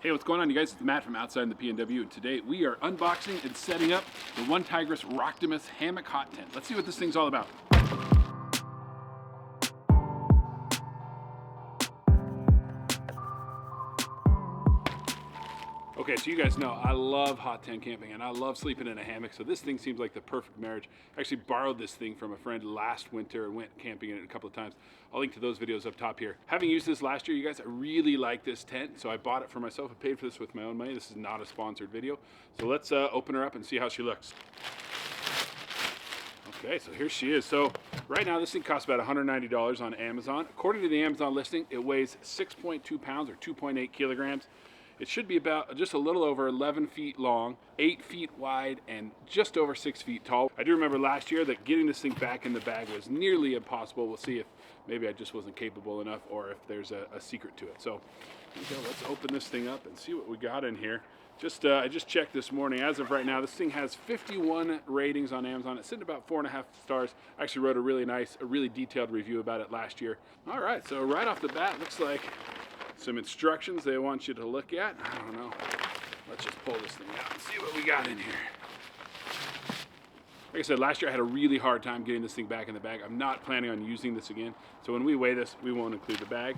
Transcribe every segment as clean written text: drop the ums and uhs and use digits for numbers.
Hey, what's going on, you guys? It's Matt from Outside in the PNW, and today we are unboxing and setting up the Tigris Rocdomus Hammock hot tent. Let's see what this thing's all about. Okay, so you guys know I love hot tent camping and I love sleeping in a hammock, so this thing seems like the perfect marriage. I actually borrowed this thing from a friend last winter and went camping in it a couple of times. I'll link to those videos up top here. Having used this last year, you guys, I really like this tent, so I bought it for myself. I paid for this with my own money. This is not a sponsored video. So let's open her up and see how she looks. Okay, so here she is. So right now this thing costs about $190 on Amazon. According to the Amazon listing, it weighs 6.2 pounds or 2.8 kilograms. It should be about just a little over 11 feet long, 8 feet wide, and just over 6 feet tall. I do remember last year that getting this thing back in the bag was nearly impossible. We'll see if maybe I just wasn't capable enough or if there's a secret to it. So here we go. Let's open this thing up and see what we got in here. I just checked this morning. As of right now, this thing has 51 ratings on Amazon. It's sitting about 4.5 stars. I actually wrote a really detailed review about it last year. All right, so right off the bat, looks like some instructions they want you to look at. I don't know. Let's just pull this thing out and see what we got in here. Like I said, last year I had a really hard time getting this thing back in the bag. I'm not planning on using this again. So when we weigh this, we won't include the bag.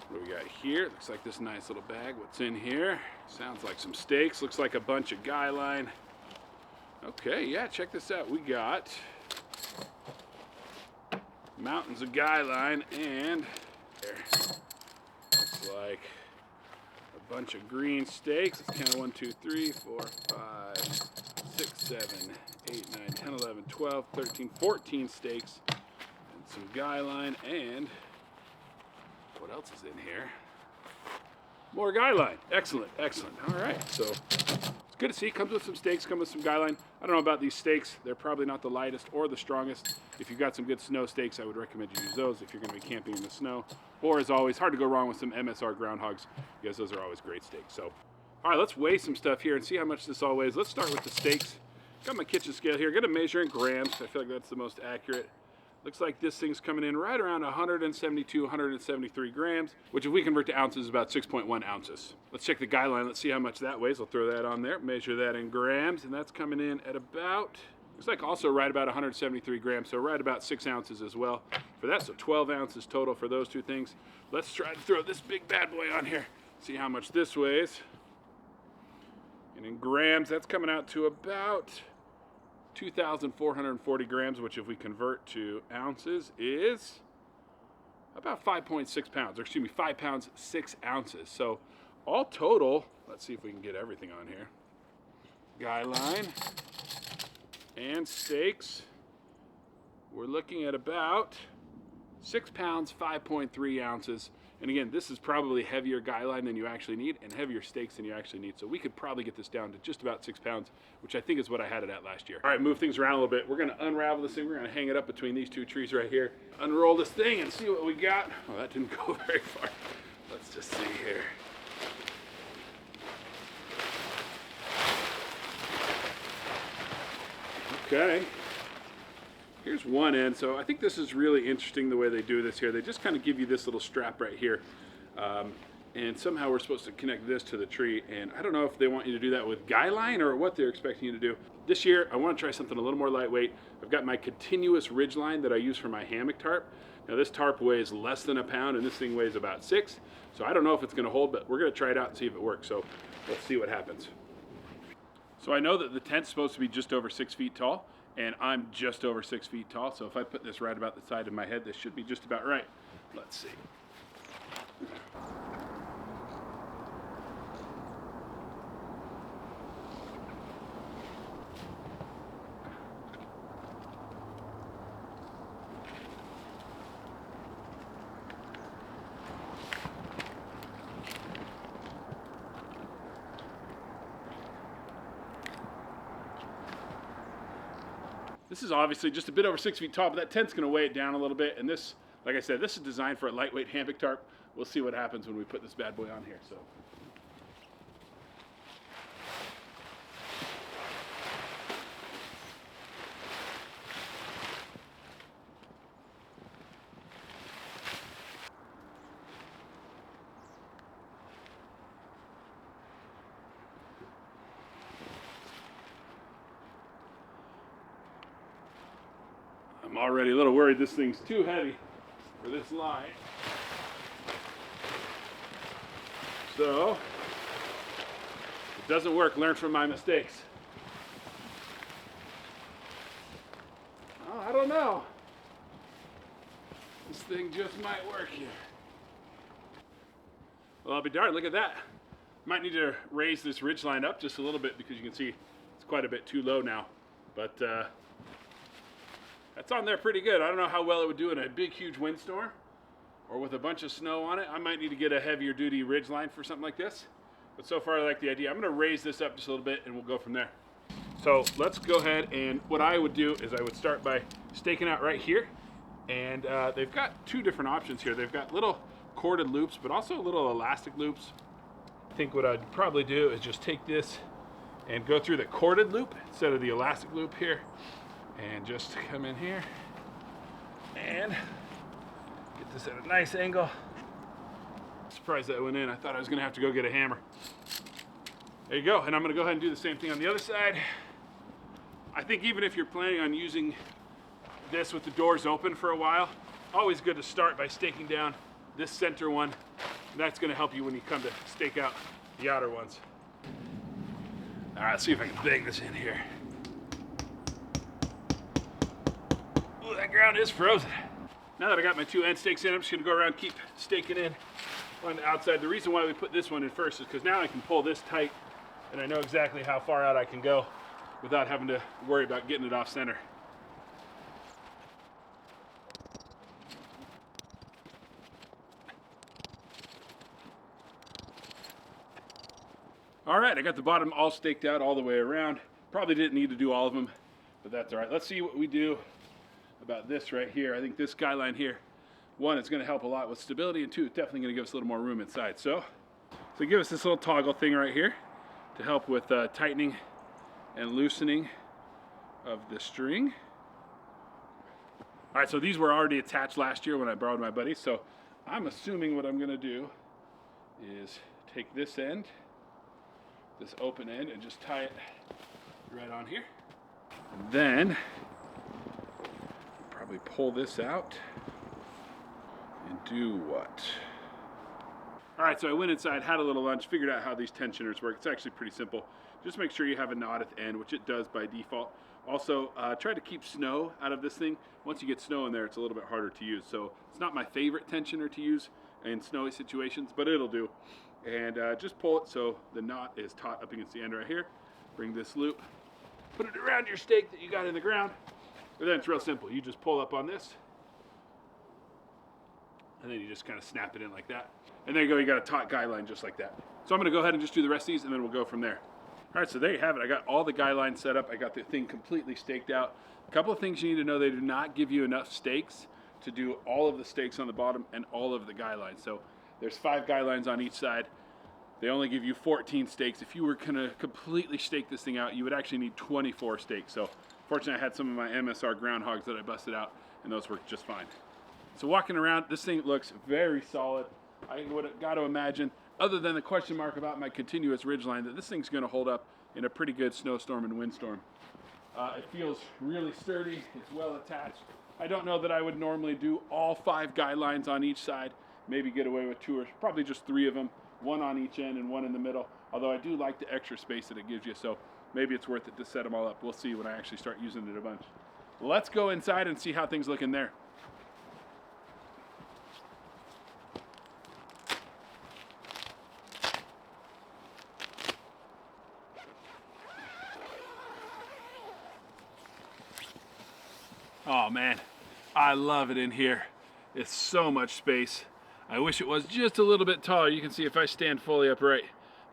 What do we got here? Looks like this nice little bag. What's in here? Sounds like some steaks. Looks like a bunch of guy line. Okay, yeah, check this out. We got mountains of guy line and there. Looks like a bunch of green steaks. Let's count 1, 2, 3, 4, 5, 6, 7, 8, 9, 10, 11, 12, 13, 14 steaks. And some guy line and what else is in here? More guy line. Excellent, excellent. All right, so it's good to see. Comes with some steaks, comes with some guy line. I don't know about these steaks. They're probably not the lightest or the strongest. If you've got some good snow steaks, I would recommend you use those if you're going to be camping in the snow. Or, as always, hard to go wrong with some MSR groundhogs because those are always great steaks. So, all right, let's weigh some stuff here and see how much this all weighs. Let's start with the steaks. Got my kitchen scale here. Going to measure in grams. I feel like that's the most accurate. Looks like this thing's coming in right around 172, 173 grams, which if we convert to ounces is about 6.1 ounces. Let's check the guy line. Let's see how much that weighs. I'll throw that on there, measure that in grams, and that's coming in at about, looks like also right about 173 grams, so right about 6 ounces as well for that. So 12 ounces total for those two things. Let's try to throw this big bad boy on here, see how much this weighs. And in grams, that's coming out to about 2,440 grams, which if we convert to ounces is about 5.6 pounds, or excuse me, 5 pounds, 6 ounces. So all total, let's see if we can get everything on here. Guy line and steaks, we're looking at about 6 pounds, 5.3 ounces. And again, this is probably heavier guy line than you actually need and heavier steaks than you actually need. So we could probably get this down to just about 6 pounds, which I think is what I had it at last year. All right, move things around a little bit. We're gonna unravel this thing. We're gonna hang it up between these two trees right here. Unroll this thing and see what we got. Oh, that didn't go very far. Let's just see here. Okay. Here's one end. So I think this is really interesting the way they do this here. They just kind of give you this little strap right here. And somehow we're supposed to connect this to the tree. And I don't know if they want you to do that with guy line or what they're expecting you to do. This year, I want to try something a little more lightweight. I've got my continuous ridge line that I use for my hammock tarp. Now this tarp weighs less than a pound and this thing weighs about 6. So I don't know if it's going to hold, but we're going to try it out and see if it works. So let's see what happens. So I know that the tent's supposed to be just over 6 feet tall. And I'm just over 6 feet tall, so if I put this right about the side of my head, this should be just about right. Let's see. This is obviously just a bit over 6 feet tall, but that tent's going to weigh it down a little bit. And this, like I said, this is designed for a lightweight hammock tarp. We'll see what happens when we put this bad boy on here. So. I'm already a little worried this thing's too heavy for this line. So, if it doesn't work, learn from my mistakes. Oh, I don't know. This thing just might work here. Well, I'll be darned, look at that. Might need to raise this ridge line up just a little bit because you can see it's quite a bit too low now. But that's on there pretty good. I don't know how well it would do in a big, huge windstorm or with a bunch of snow on it. I might need to get a heavier duty ridge line for something like this. But so far I like the idea. I'm gonna raise this up just a little bit and we'll go from there. So let's go ahead, and what I would do is I would start by staking out right here. And they've got two different options here. They've got little corded loops, but also little elastic loops. I think what I'd probably do is just take this and go through the corded loop instead of the elastic loop here, and just come in here and get this at a nice angle. Surprised that went in. I thought I was gonna have to go get a hammer. There you go, and I'm gonna go ahead and do the same thing on the other side. I think even if you're planning on using this with the doors open for a while, always good to start by staking down this center one. That's going to help you when you come to stake out the outer ones. All right, let's see if I can bang this in here. Ooh, that ground is frozen. Now that I got my two end stakes in, I'm just going to go around, keep staking in on the outside. The reason why we put this one in first is because now I can pull this tight and I know exactly how far out I can go without having to worry about getting it off center. All right, I got the bottom all staked out all the way around. Probably didn't need to do all of them, but that's all right. Let's see what we do about this right here. I think this guy line here, one, it's gonna help a lot with stability, and two, it's definitely gonna give us a little more room inside. So give us this little toggle thing right here to help with tightening and loosening of the string. All right, so these were already attached last year when I borrowed my buddies. So I'm assuming what I'm gonna do is take this end, this open end, and just tie it right on here. And then probably pull this out and do what? All right, so I went inside, had a little lunch, figured out how these tensioners work. It's actually pretty simple. Just make sure you have a knot at the end, which it does by default. Also, try to keep snow out of this thing. Once you get snow in there, it's a little bit harder to use. So it's not my favorite tensioner to use in snowy situations, but it'll do. And just pull it so the knot is taut up against the end right here. Bring this loop, put it around your stake that you got in the ground. And then it's real simple. You just pull up on this, and then you just kind of snap it in like that. And there you go, you got a taut guy line just like that. So I'm gonna go ahead and just do the rest of these, and then we'll go from there. All right, so there you have it. I got all the guy lines set up. I got the thing completely staked out. A couple of things you need to know: they do not give you enough stakes to do all of the stakes on the bottom and all of the guy lines. So there's 5 guy lines on each side. They only give you 14 stakes. If you were gonna completely stake this thing out, you would actually need 24 stakes. So fortunately, I had some of my MSR groundhogs that I busted out, and those worked just fine. So walking around, this thing looks very solid. I would have got to imagine, other than the question mark about my continuous ridge line, that this thing's gonna hold up in a pretty good snowstorm and windstorm. It feels really sturdy, it's well attached. I don't know that I would normally do all 5 guy lines on each side, maybe get away with 2 or probably just 3 of them, 1 on each end and 1 in the middle, although I do like the extra space that it gives you, so maybe it's worth it to set them all up. We'll see when I actually start using it a bunch. Let's go inside and see how things look in there. Oh man, I love it in here. It's so much space. I wish it was just a little bit taller. You can see if I stand fully upright,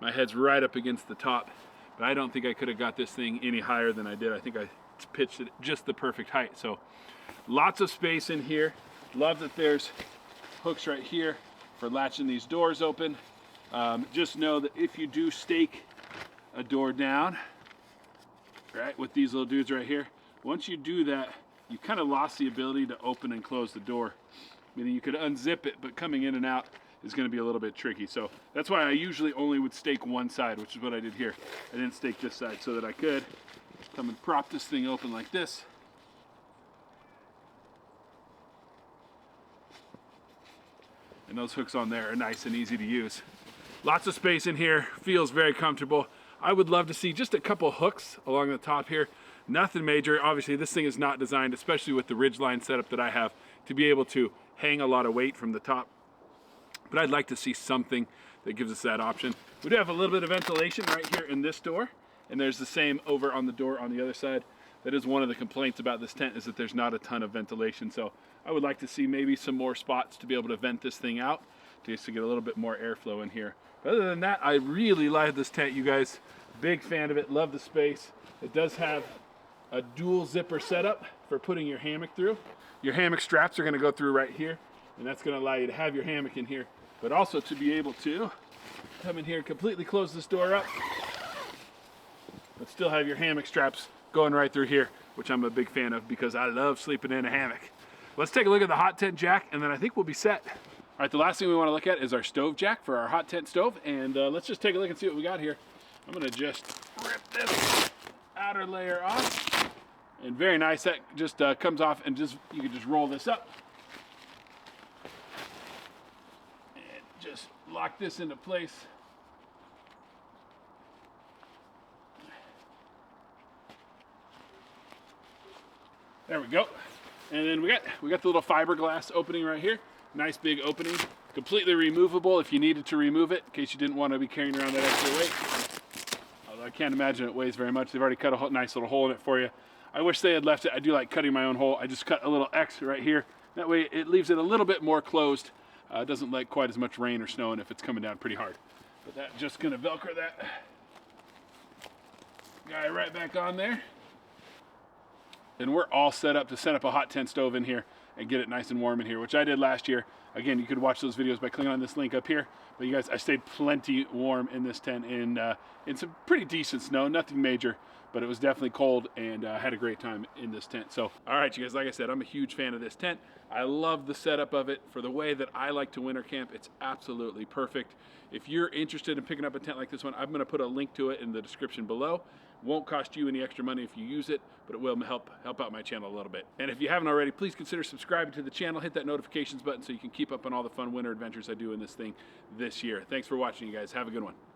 my head's right up against the top. But I don't think I could have got this thing any higher than I did. I think I pitched it just the perfect height. So lots of space in here. Love that there's hooks right here for latching these doors open. Just know that if you do stake a door down, right, with these little dudes right here, once you do that, you kind of lost the ability to open and close the door. Meaning you could unzip it, but coming in and out is going to be a little bit tricky. So that's why I usually only would stake one side, which is what I did here. I didn't stake this side so that I could come and prop this thing open like this. and those hooks on there are nice and easy to use. Lots of space in here, feels very comfortable. I would love to see just a couple hooks along the top here. Nothing major. Obviously this thing is not designed, especially with the ridgeline setup that I have, to be able to hang a lot of weight from the top. But I'd like to see something that gives us that option. We do have a little bit of ventilation right here in this door, and there's the same over on the door on the other side. That is one of the complaints about this tent, is that there's not a ton of ventilation. So I would like to see maybe some more spots to be able to vent this thing out, just to get a little bit more airflow in here. But other than that, I really like this tent, you guys. Big fan of it, love the space. It does have a dual zipper setup for putting your hammock through. Your hammock straps are gonna go through right here, and that's gonna allow you to have your hammock in here, but also to be able to come in here and completely close this door up, but still have your hammock straps going right through here, which I'm a big fan of because I love sleeping in a hammock. Let's take a look at the hot tent jack, and then I think we'll be set. All right, the last thing we want to look at is our stove jack for our hot tent stove, and let's just take a look and see what we got here. I'm gonna just rip this outer layer off, and very nice. That just comes off, and you can just roll this up and just lock this into place. There we go. And then we got the little fiberglass opening right here. Nice big opening, completely removable if you needed to remove it, in case you didn't want to be carrying around that extra weight. Although I can't imagine it weighs very much. They've already cut a nice little hole in it for you. I wish they had left it. I do like cutting my own hole. I just cut a little X right here. That way it leaves it a little bit more closed. It doesn't let quite as much rain or snow in if it's coming down pretty hard. But that's just gonna Velcro that guy right back on there. And we're all set up to set up a hot tent stove in here and get it nice and warm in here, which I did last year. Again, you could watch those videos by clicking on this link up here. But you guys, I stayed plenty warm in this tent in some pretty decent snow, nothing major, but it was definitely cold, and had a great time in this tent. So, all right, you guys, like I said, I'm a huge fan of this tent. I love the setup of it. For the way that I like to winter camp, it's absolutely perfect. If you're interested in picking up a tent like this one, I'm gonna put a link to it in the description below. Won't cost you any extra money if you use it, but it will help out my channel a little bit. And if you haven't already, please consider subscribing to the channel. Hit that notifications button so you can keep up on all the fun winter adventures I do in this thing this year. Thanks for watching, you guys. Have a good one.